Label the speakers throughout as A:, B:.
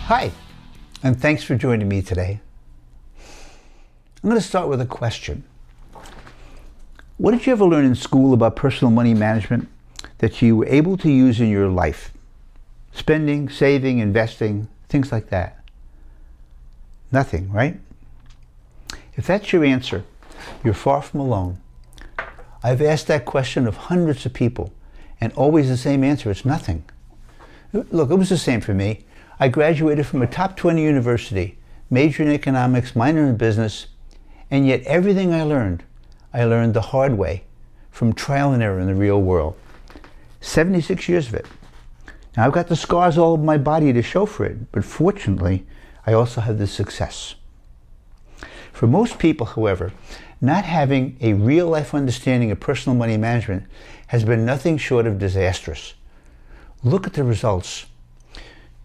A: Hi, and thanks for joining me today. I'm going to start with a question. What did you ever learn in school about personal money management that you were able to use in your life? Spending, saving, investing, things like that. Nothing, right? If that's your answer, you're far from alone. I've asked that question of hundreds of people, and always the same answer, it's nothing. Look, it was the same for me. I graduated from a top 20 university, major in economics, minor in business, and yet everything I learned the hard way, from trial and error in the real world. 76 years of it. Now I've got the scars all over my body to show for it, but fortunately, I also have the success. For most people, however, not having a real-life understanding of personal money management has been nothing short of disastrous. Look at the results.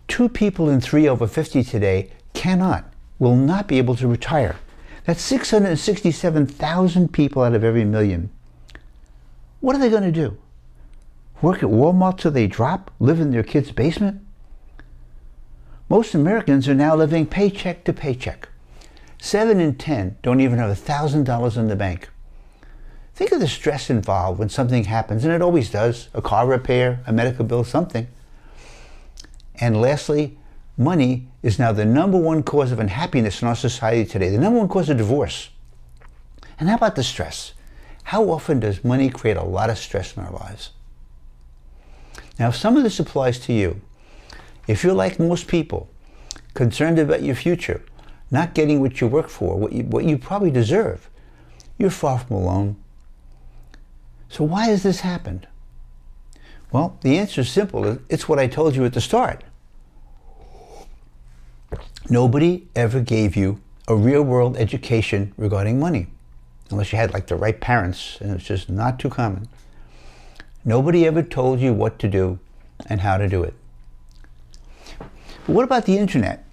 A: 2 people in 3 over 50 today will not be able to retire. That's 667,000 people out of every million. What are they going to do? Work at Walmart till they drop? Live in their kid's basement? Most Americans are now living paycheck to paycheck. 7 in 10 don't even have $1,000 in the bank. Think of the stress involved when something happens, and it always does, a car repair, a medical bill, something. And lastly, money is now the #1 cause of unhappiness in our society today, the #1 cause of divorce. And how about the stress? How often does money create a lot of stress in our lives? Now, if some of this applies to you, if you're like most people, concerned about your future, not getting what you work for, what you probably deserve, you're far from alone. So why has this happened? Well, the answer is simple. It's what I told you at the start. Nobody ever gave you a real-world education regarding money, unless you had like the right parents, and it's just not too common. Nobody ever told you what to do and how to do it. But what about the internet?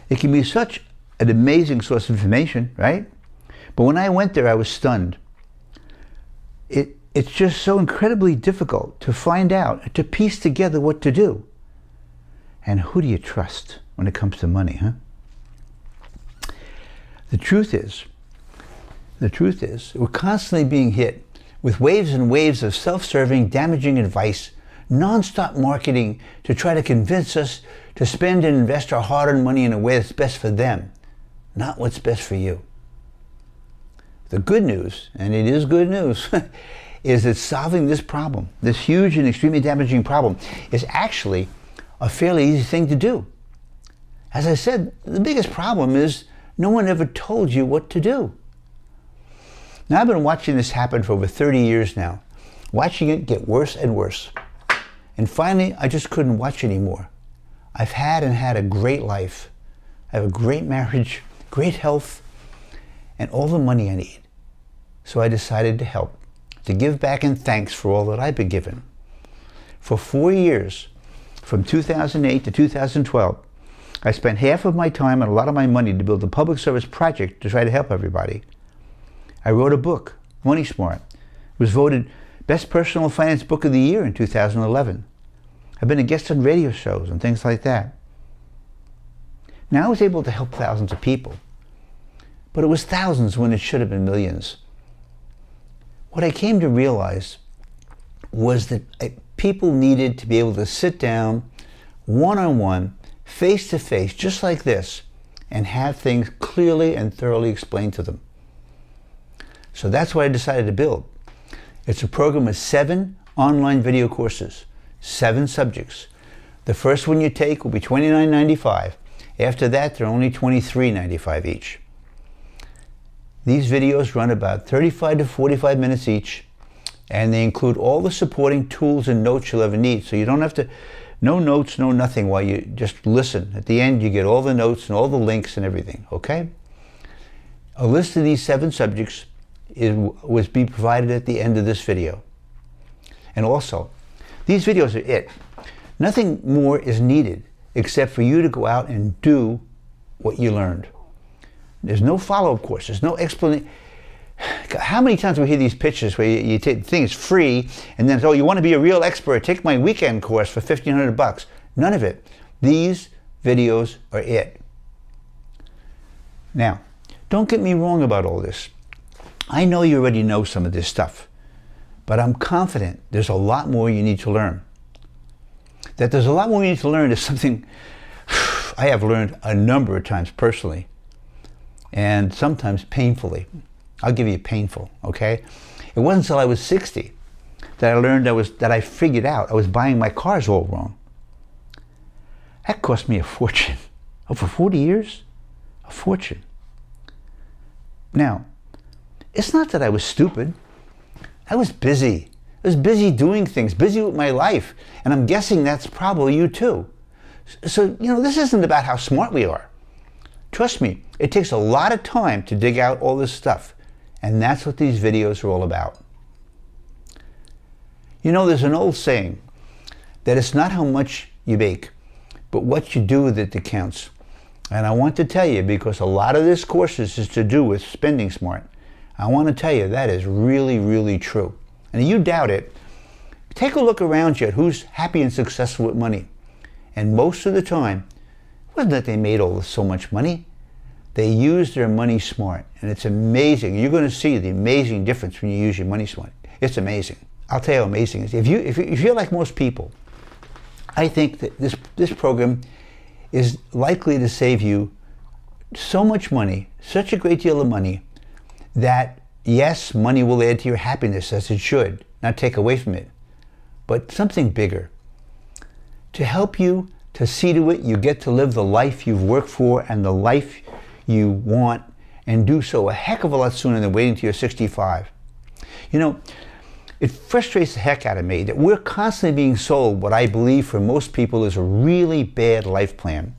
A: It can be such an amazing source of information, right? But when I went there, I was stunned. It's just so incredibly difficult to find out, to piece together what to do. And who do you trust when it comes to money, huh? The truth is, we're constantly being hit with waves and waves of self-serving, damaging advice, non-stop marketing to try to convince us to spend and invest our hard-earned money in a way that's best for them, not what's best for you. The good news, and it is good news, is that solving this problem, this huge and extremely damaging problem, is actually a fairly easy thing to do. As I said, the biggest problem is no one ever told you what to do. Now, I've been watching this happen for over 30 years now, watching it get worse and worse. And finally, I just couldn't watch anymore. I've had a great life. I have a great marriage, great health, and all the money I need. So I decided to help, to give back in thanks for all that I've been given. For 4 years, from 2008 to 2012, I spent half of my time and a lot of my money to build a public service project to try to help everybody. I wrote a book, Money Smart. It was voted Best Personal Finance Book of the Year in 2011. I've been a guest on radio shows and things like that. Now I was able to help thousands of people, but it was thousands when it should have been millions. What I came to realize was that people needed to be able to sit down one-on-one, face-to-face, just like this, and have things clearly and thoroughly explained to them. So that's what I decided to build. It's a program of 7 online video courses, 7 subjects. The first one you take will be $29.95. After that, they're only $23.95 each. These videos run about 35 to 45 minutes each, and they include all the supporting tools and notes you'll ever need. So you don't have to, no notes, no nothing while you just listen. At the end, you get all the notes and all the links and everything, okay? A list of these 7 subjects was be provided at the end of this video. And also, these videos are it. Nothing more is needed except for you to go out and do what you learned. There's no follow-up course. There's no explanation. How many times we hear these pitches where you think it's free, and then, oh, you want to be a real expert, take my weekend course for $1,500. None of it. These videos are it. Now, don't get me wrong about all this. I know you already know some of this stuff, but I'm confident there's a lot more you need to learn. That there's a lot more you need to learn is something I have learned a number of times personally, and sometimes painfully. I'll give you painful, okay? It wasn't until I was 60 that I learned that I figured out I was buying my cars all wrong. That cost me a fortune. Over 40 years? A fortune. Now, it's not that I was stupid. I was busy. I was busy doing things, busy with my life. And I'm guessing that's probably you too. So, this isn't about how smart we are. Trust me, it takes a lot of time to dig out all this stuff. And that's what these videos are all about. There's an old saying that it's not how much you make, but what you do with it that counts. And I want to tell you, because a lot of this course is to do with spending smart, I want to tell you that is really, really true. And if you doubt it, take a look around you at who's happy and successful with money. And most of the time, it wasn't that they made so much money. They used their money smart. And it's amazing. You're going to see the amazing difference when you use your money smart. It's amazing. I'll tell you how amazing it is. If you're like most people, I think that this program is likely to save you so much money, such a great deal of money, that yes, money will add to your happiness as it should, not take away from it, but something bigger. To help you to see to it you get to live the life you've worked for and the life you want, and do so a heck of a lot sooner than waiting till you're 65. It frustrates the heck out of me that we're constantly being sold what I believe for most people is a really bad life plan.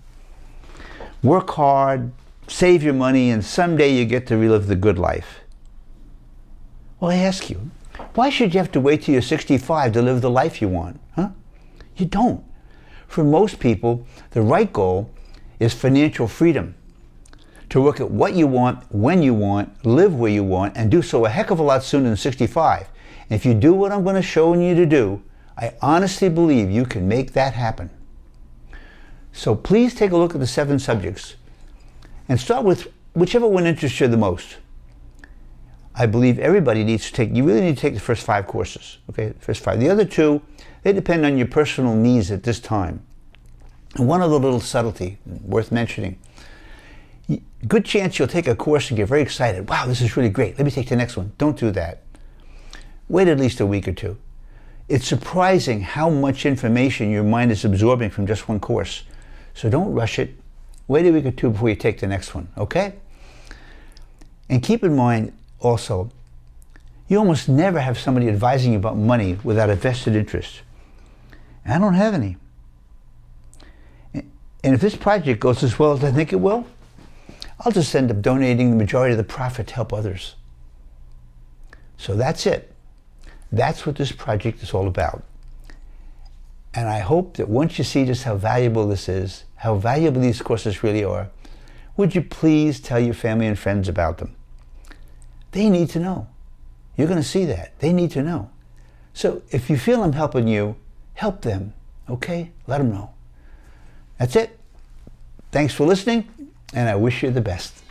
A: Work hard, save your money, and someday you get to relive the good life. Well, I ask you, why should you have to wait till you're 65 to live the life you want? Huh? You don't. For most people, the right goal is financial freedom. To work at what you want, when you want, live where you want, and do so a heck of a lot sooner than 65. And if you do what I'm going to show you to do, I honestly believe you can make that happen. So please take a look at the 7 subjects and start with whichever one interests you the most. I believe everybody needs to you really need to take the first 5 courses, okay? The first 5. The other 2, they depend on your personal needs at this time. And one other little subtlety worth mentioning. Good chance you'll take a course and get very excited. Wow, this is really great. Let me take the next one. Don't do that. Wait at least a week or 2. It's surprising how much information your mind is absorbing from just one course. So don't rush it. Wait a week or 2 before you take the next one, okay? And keep in mind also, you almost never have somebody advising you about money without a vested interest. I don't have any. And if this project goes as well as I think it will, I'll just end up donating the majority of the profit to help others. So that's it. That's what this project is all about. And I hope that once you see just how valuable this is, how valuable these courses really are, would you please tell your family and friends about them? They need to know. You're going to see that. They need to know. So if you feel I'm helping you, help them, okay? Let them know. That's it. Thanks for listening, and I wish you the best.